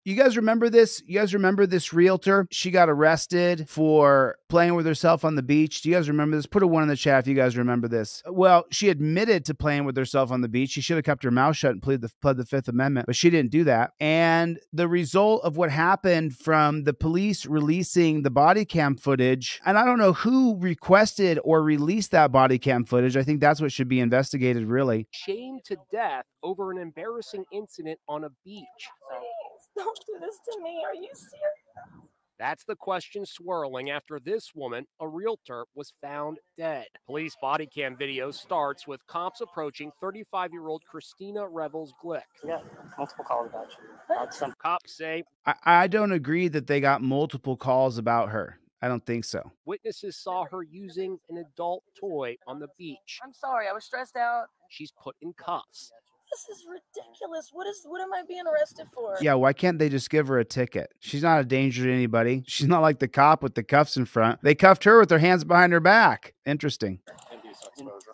You guys remember this? You guys remember this realtor? She got arrested for playing with herself on the beach. Do you guys remember this? Put a 1 in the chat if you guys remember this. Well, she admitted to playing with herself on the beach. She should have kept her mouth shut and pled the Fifth Amendment, but she didn't do that. And the result of what happened from the police releasing the body cam footage, and I don't know who requested or released that body cam footage. I think that's what should be investigated, really. Shamed to death over an embarrassing incident on a beach. Please, don't do this to me. Are you serious? That's the question swirling after this woman, a realtor, was found dead. Police body cam video starts with cops approaching 35-year-old Christina Revels Glick. Yeah, multiple calls about you. Some cops say, I don't agree that they got multiple calls about her. I don't think so. Witnesses saw her using an adult toy on the beach. I'm sorry, I was stressed out. She's put in cuffs. This is ridiculous. What am I being arrested for? Yeah, why can't they just give her a ticket? She's not a danger to anybody. She's not like the cop with the cuffs in front. They cuffed her with their hands behind her back. Interesting.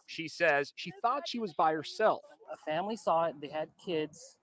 She says she thought she was by herself. A family saw it. They had kids.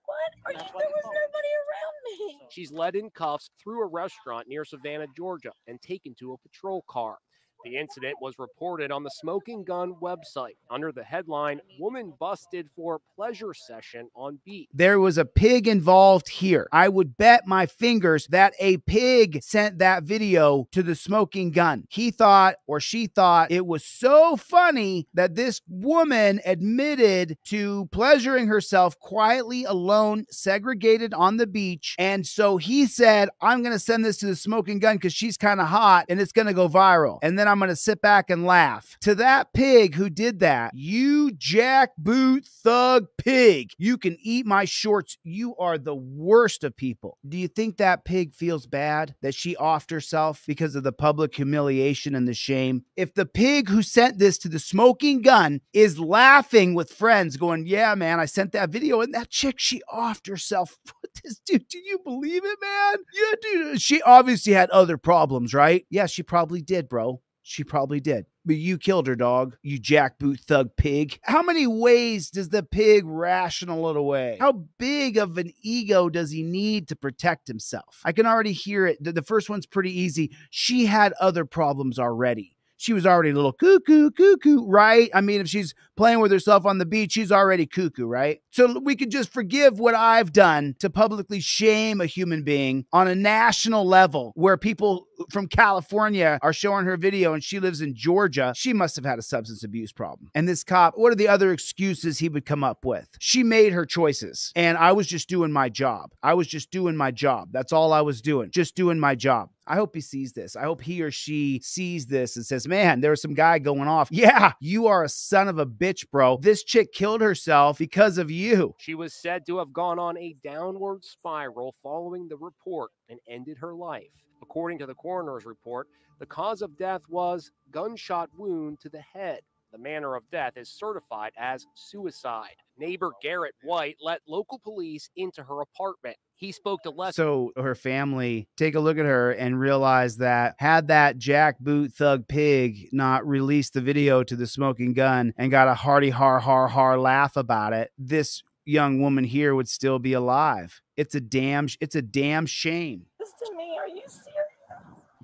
What? There was nobody around me. She's led in cuffs through a restaurant near Savannah, Georgia, and taken to a patrol car. The incident was reported on the Smoking Gun website under the headline, "Woman Busted for Pleasure Session on Beach." There was a pig involved here. I would bet my fingers that a pig sent that video to the Smoking Gun. He thought, or she thought, it was so funny that this woman admitted to pleasuring herself quietly alone, segregated on the beach. And so he said, I'm going to send this to the Smoking Gun because she's kind of hot and it's going to go viral. And then I'm going to sit back and laugh. To that pig who did that, you jackboot thug pig, you can eat my shorts. You are the worst of people. Do you think that pig feels bad that she offed herself because of the public humiliation and the shame? If the pig who sent this to the Smoking Gun is laughing with friends going, yeah, man, I sent that video and that chick, she offed herself. This dude, do you believe it, man? Yeah, dude. She obviously had other problems, right? Yeah, she probably did, bro. She probably did. But you killed her, dog. You jackboot thug pig. How many ways does the pig rational it away? How big of an ego does he need to protect himself? I can already hear it. The first one's pretty easy. She had other problems already. She was already a little cuckoo, right? I mean, if she's playing with herself on the beach, she's already cuckoo, right? So we could just forgive what I've done to publicly shame a human being on a national level where people from California are showing her video and she lives in Georgia. She must have had a substance abuse problem. And this cop, what are the other excuses he would come up with? She made her choices and I was just doing my job. I was just doing my job. That's all I was doing. Just doing my job. I hope he sees this. I hope he or she sees this and says, man, there was some guy going off. Yeah, you are a son of a bitch, bro. This chick killed herself because of you. She was said to have gone on a downward spiral following the report and ended her life. According to the coroner's report, the cause of death was gunshot wound to the head. The manner of death is certified as suicide. Neighbor Garrett White let local police into her apartment. He spoke to less. So her family take a look at her and realize that had that jackboot thug pig not released the video to the Smoking Gun and got a hearty har laugh about it, this young woman here would still be alive. It's a damn shame. This to me, are you serious?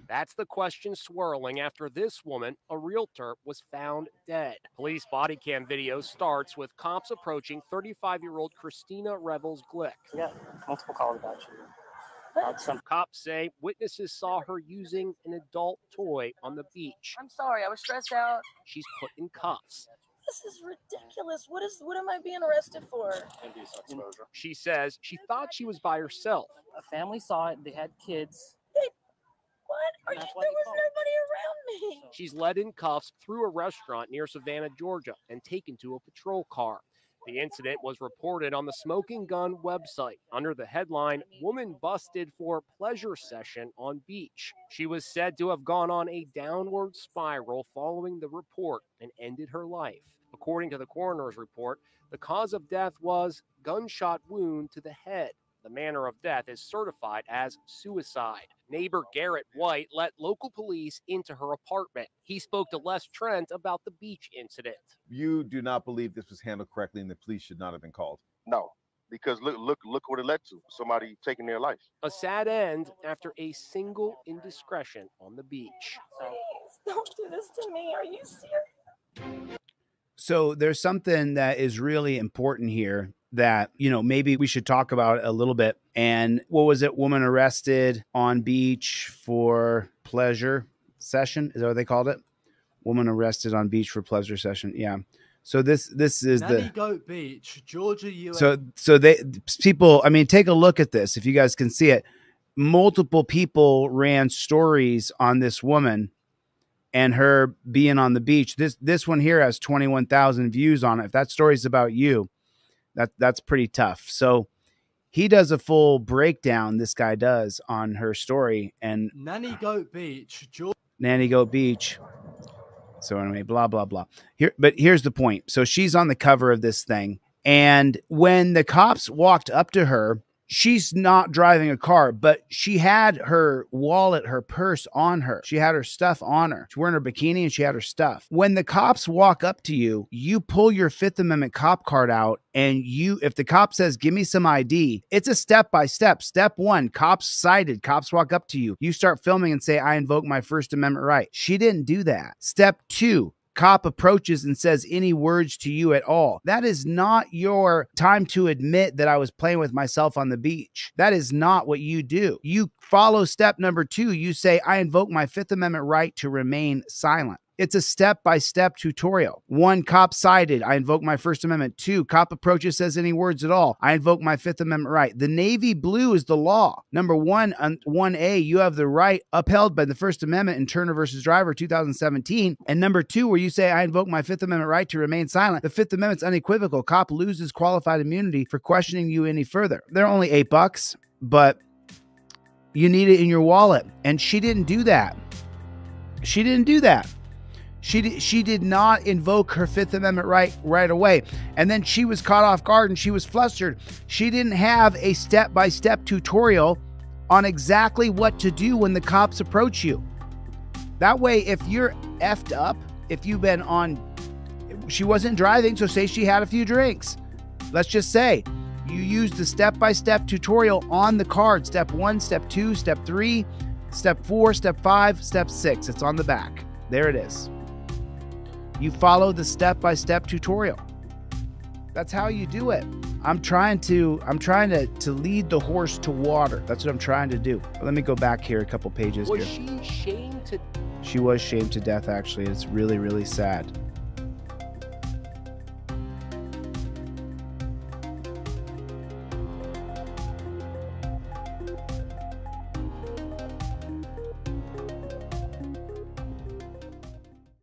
That's the question swirling after this woman, a realtor, was found dead. Police body cam video starts with cops approaching 35-year-old Christina Revels Glick. Yeah, multiple calls about you. Some cops say witnesses saw her using an adult toy on the beach. I'm sorry, I was stressed out. She's put in cuffs. This is ridiculous. What am I being arrested for? She says she thought she was by herself. A family saw it. They had kids. What? There was nobody around me. She's led in cuffs through a restaurant near Savannah, Georgia, and taken to a patrol car. The incident was reported on the Smoking Gun website under the headline, "Woman Busted for Pleasure Session on Beach." She was said to have gone on a downward spiral following the report and ended her life. According to the coroner's report, the cause of death was gunshot wound to the head. The manner of death is certified as suicide. Neighbor Garrett White let local police into her apartment. He spoke to Les Trent about the beach incident. You do not believe this was handled correctly and the police should not have been called? No. because look what it led to. Somebody taking their life. A sad end after a single indiscretion on the beach. Please don't do this to me. Are you serious? So there's something that is really important here that, you know, maybe we should talk about a little bit. And what was it? Woman arrested on beach for pleasure session. Is that what they called it? Woman arrested on beach for pleasure session. Yeah. So this is Nanny Goat Beach, Georgia, US. So people, I mean, take a look at this. If you guys can see it, multiple people ran stories on this woman and her being on the beach. This one here has 21,000 views on it. If that story's about you, that's pretty tough. So he does a full breakdown. This guy does on her story and Nanny Goat Beach, Georgia. Nanny Goat Beach. So anyway, blah, blah, blah. But here's the point. So she's on the cover of this thing. And when the cops walked up to her, she's not driving a car, but she had her wallet, her purse on her. She had her stuff on her. She's wearing her bikini and she had her stuff. When the cops walk up to you, you pull your Fifth Amendment cop card out and if the cop says, give me some ID, it's a step-by-step. Step one, cops cited. Cops walk up to you. You start filming and say, I invoke my First Amendment right. She didn't do that. Step two, cop approaches and says any words to you at all. That is not your time to admit that I was playing with myself on the beach. That is not what you do. You follow step number two. You say, I invoke my Fifth Amendment right to remain silent. It's a step-by-step tutorial. One, cop cited. I invoke my First Amendment. Two, cop approaches, says any words at all. I invoke my Fifth Amendment right. The navy blue is the law. Number one, on 1A, you have the right upheld by the First Amendment in Turner versus Driver, 2017. And number two, where you say, I invoke my Fifth Amendment right to remain silent. The Fifth Amendment's unequivocal. Cop loses qualified immunity for questioning you any further. They're only $8, but you need it in your wallet. And she didn't do that. She didn't do that. She did not invoke her Fifth Amendment right away. And then she was caught off guard and she was flustered. She didn't have a step-by-step tutorial on exactly what to do when the cops approach you. That way, if you're effed up, if you've been on, she wasn't driving, so say she had a few drinks. Let's just say you use the step-by-step tutorial on the card. Step 1, step 2, step 3, step 4, step 5, step 6. It's on the back. There it is. You follow the step-by-step tutorial. That's how you do it. I'm trying to lead the horse to water. That's what I'm trying to do. Let me go back here a couple pages. Was she shamed to? She was shamed to death, actually. It's really, really sad.